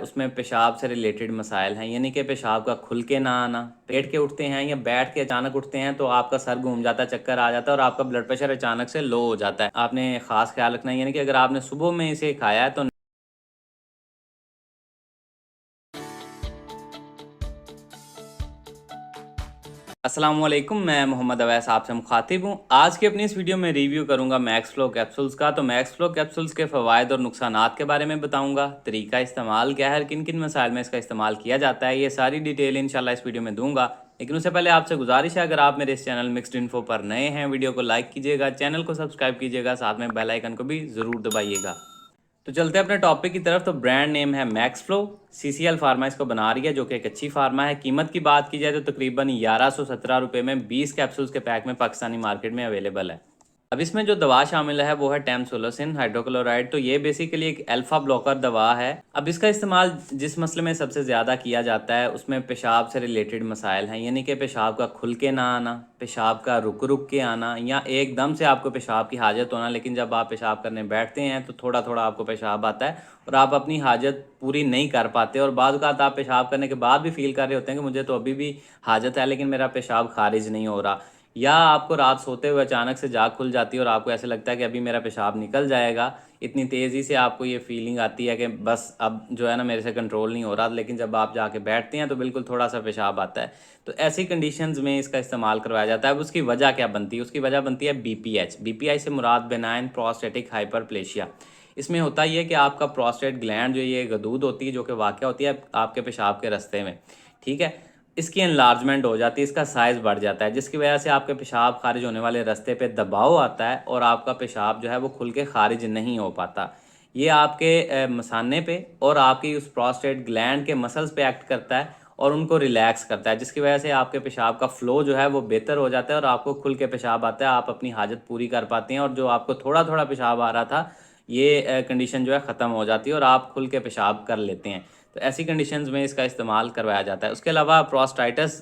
उसमें पेशाब से रिलेटेड मसाइल हैं, यानी कि पेशाब का खुल के ना आना, लेट के उठते हैं या बैठ के अचानक उठते हैं तो आपका सर घूम जाता है, चक्कर आ जाता है और आपका ब्लड प्रेशर अचानक से लो हो जाता है। आपने खास ख्याल रखना है, यानी कि अगर आपने सुबह में इसे खाया है तो अस्सलाम वालेकुम, मैं मोहम्मद अवैस आपसे मुखातिब हूँ। आज की अपनी इस वीडियो में रिव्यू करूंगा मैक्स फ्लो कैप्सूल्स का। तो मैक्स फ्लो कैप्सूल्स के फ़वाइद और नुकसानात के बारे में बताऊंगा, तरीका इस्तेमाल क्या है, किन किन मसाइल में इसका इस्तेमाल किया जाता है, ये सारी डिटेल इंशाल्लाह इस वीडियो में दूंगा। लेकिन उससे पहले आपसे गुजारिश है, अगर आप मेरे इस चैनल मिक्स्ड इन्फो पर नए हैं, वीडियो को लाइक कीजिएगा, चैनल को सब्सक्राइब कीजिएगा, साथ में बेल आइकन को भी ज़रूर दबाइएगा। तो चलते हैं अपने टॉपिक की तरफ। तो ब्रांड नेम है मैक्स फ्लो। सीसीएल फार्मा इसको बना रही है, जो कि एक अच्छी फार्मा है। कीमत की बात की जाए तो तकरीबन 1117 रुपये में 20 कैप्सूल्स के पैक में पाकिस्तानी मार्केट में अवेलेबल है। अब इसमें जो दवा शामिल है वो है टेमसोलोसिन हाइड्रोक्लोराइड। तो ये बेसिकली एक अल्फा ब्लॉकर दवा है। अब इसका इस्तेमाल जिस मसले में सबसे ज़्यादा किया जाता है उसमें पेशाब से रिलेटेड मसाइल हैं, यानी कि पेशाब का खुल के ना आना, पेशाब का रुक रुक के आना, या एकदम से आपको पेशाब की हाजत होना, लेकिन जब आप पेशाब करने बैठते हैं तो थोड़ा थोड़ा आपको पेशाब आता है और आप अपनी हाजत पूरी नहीं कर पाते। और बाद वक़्त आप पेशाब करने के बाद भी फील कर रहे होते हैं कि मुझे तो अभी भी हाजत है लेकिन मेरा पेशाब खारिज नहीं हो रहा। या आपको रात सोते हुए अचानक से जाग खुल जाती है और आपको ऐसे लगता है कि अभी मेरा पेशाब निकल जाएगा। इतनी तेज़ी से आपको ये फीलिंग आती है कि बस अब जो है ना मेरे से कंट्रोल नहीं हो रहा, लेकिन जब आप जाके बैठते हैं तो बिल्कुल थोड़ा सा पेशाब आता है। तो ऐसी कंडीशंस में इसका इस्तेमाल करवाया जाता है। अब उसकी वजह क्या बनती है? उसकी वजह बनती है बीपीएच। बीपीएच से मुराद बेनाइन प्रोस्टेटिक हाइपरप्लेशिया। इसमें होता ही है कि आपका प्रोस्टेट ग्लैंड जो ये गदूद होती है, जो कि वाक़या होती है आपके पेशाब के रास्ते में, ठीक है, इसकी एनलार्जमेंट हो जाती है, इसका साइज़ बढ़ जाता है, जिसकी वजह से आपके पेशाब खारिज होने वाले रास्ते पे दबाव आता है और आपका पेशाब जो है वो खुल के खारिज नहीं हो पाता। ये आपके मसाने पे और आपकी उस प्रोस्टेट ग्लैंड के मसल्स पे एक्ट करता है और उनको रिलैक्स करता है, जिसकी वजह से आपके पेशाब का फ़्लो जो है वो बेहतर हो जाता है और आपको खुल के पेशाब आता है, आप अपनी हाजत पूरी कर पाते हैं और जो आपको थोड़ा थोड़ा पेशाब आ रहा था ये कंडीशन जो है ख़त्म हो जाती है और आप खुल के पेशाब कर लेते हैं। तो ऐसी कंडीशंस में इसका इस्तेमाल करवाया जाता है। उसके अलावा प्रोस्टाइटिस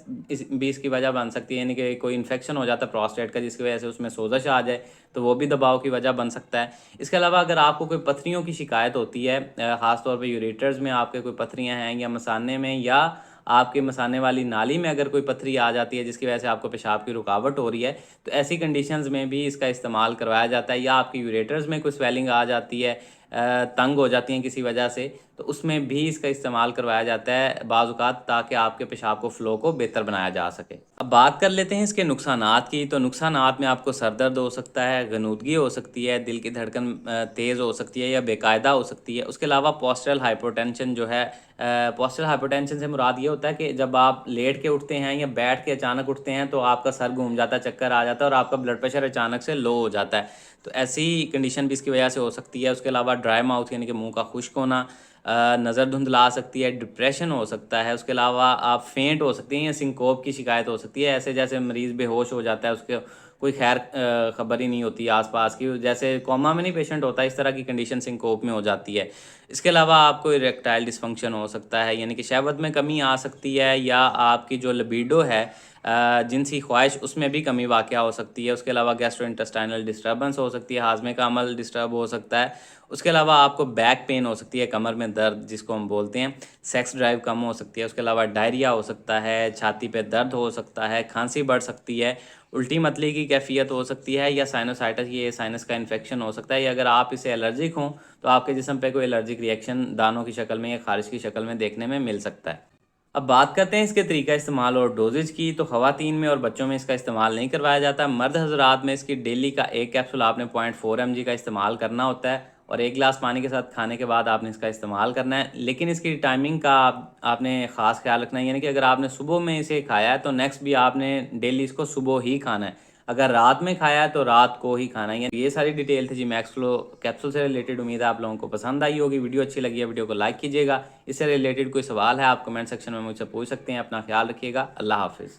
भी इसकी वजह बन सकती है, यानी कि कोई इन्फेक्शन हो जाता है प्रोस्टेट का, जिसकी वजह से उसमें सोजश आ जाए तो वो भी दबाव की वजह बन सकता है। इसके अलावा अगर आपको कोई पथरियों की शिकायत होती है, ख़ास तौर पे यूरेटर्स में आपके कोई पथरियाँ हैं, या मसाने में, या आपके मसाने वाली नाली में अगर कोई पथरी आ जाती है जिसकी वजह से आपको पेशाब की रुकावट हो रही है, तो ऐसी कंडीशंस में भी इसका इस्तेमाल करवाया जाता है। या आपके यूरेटर्स में कोई स्वेलिंग आ जाती है, तंग हो जाती हैं किसी वजह से, तो उसमें भी इसका इस्तेमाल करवाया जाता है बाज़ औक़ात, ताकि आपके पेशाब को फ़्लो को बेहतर बनाया जा सके। अब बात कर लेते हैं इसके नुकसानात की। तो नुकसानात में आपको सर दर्द हो सकता है, गनूदगी हो सकती है, दिल की धड़कन तेज़ हो सकती है या बेकायदा हो सकती है। उसके अलावा पोस्टरल हाइपोटेंशन जो है, पोस्टरल हाइपोटेंशन से मुराद ये होता है कि जब आप लेट के उठते हैं या बैठ के अचानक उठते हैं तो आपका सर घूम जाता है, चक्कर आ जाता है और आपका ब्लड प्रेशर अचानक से लो हो जाता है। तो ऐसी कंडीशन भी इसकी वजह से हो सकती है। उसके अलावा ड्राई माउथ, यानी कि मुंह का खुश्क होना, नज़र धुंधला सकती है, डिप्रेशन हो सकता है। उसके अलावा आप फेंट हो सकती हैं या सिंकोप की शिकायत हो सकती है, ऐसे जैसे मरीज़ बेहोश हो जाता है, उसके कोई खैर खबर ही नहीं होती आसपास की, जैसे कोमा में नहीं पेशेंट होता, इस तरह की कंडीशन सिंकोप में हो जाती है। इसके अलावा आपको इरेक्टाइल डिसफंक्शन हो सकता है, यानी कि शहवत में कमी आ सकती है, या आपकी जो लिबिडो है, जिनसी ख्वाहिश, उसमें भी कमी वाक़या हो सकती है। उसके अलावा गैस्ट्रोइंटेस्टाइनल डिस्टर्बेंस हो सकती है, हाजमे का अमल डिस्टर्ब हो सकता है। उसके अलावा आपको बैक पेन हो सकती है, कमर में दर्द जिसको हम बोलते हैं, सेक्स ड्राइव कम हो सकती है। उसके अलावा डायरिया हो सकता है, छाती पे दर्द हो सकता है, खांसी बढ़ सकती है, उल्टी मतली की कैफियत हो सकती है, या साइनोसाइटिस, ये साइनस का इन्फेक्शन हो सकता है, या अगर आप इसे एलर्जिक हों तो आपके जिस्म पे कोई एलर्जिक रिएक्शन दानों की शक्ल में या खारिश की शक्ल में देखने में मिल सकता है। अब बात करते हैं इसके तरीका इस्तेमाल और डोजेज की। तो ख़वातीन में और बच्चों में इसका इस्तेमाल नहीं करवाया जाता। मर्द हजरात में इसकी डेली का एक कैप्सूल आपने 0.4 mg का इस्तेमाल करना होता है और 1 गिलास पानी के साथ खाने के बाद आपने इसका इस्तेमाल करना है। लेकिन इसकी टाइमिंग का आपने ख़ास ख्याल रखना है, यानी कि अगर आपने सुबह में इसे खाया है तो नेक्स्ट भी आपने डेली इसको सुबह ही खाना है। अगर रात में खाया है तो रात को ही खाना है। ये सारी डिटेल थी जी मैक्स फ्लो कैप्सूल से रिलेटेड। उम्मीद है आप लोगों को पसंद आई होगी। वीडियो अच्छी लगी है, वीडियो को लाइक कीजिएगा। इससे रिलेटेड कोई सवाल है आप कमेंट सेक्शन में मुझसे पूछ सकते हैं। अपना ख्याल रखिएगा। अल्लाह हाफिज़।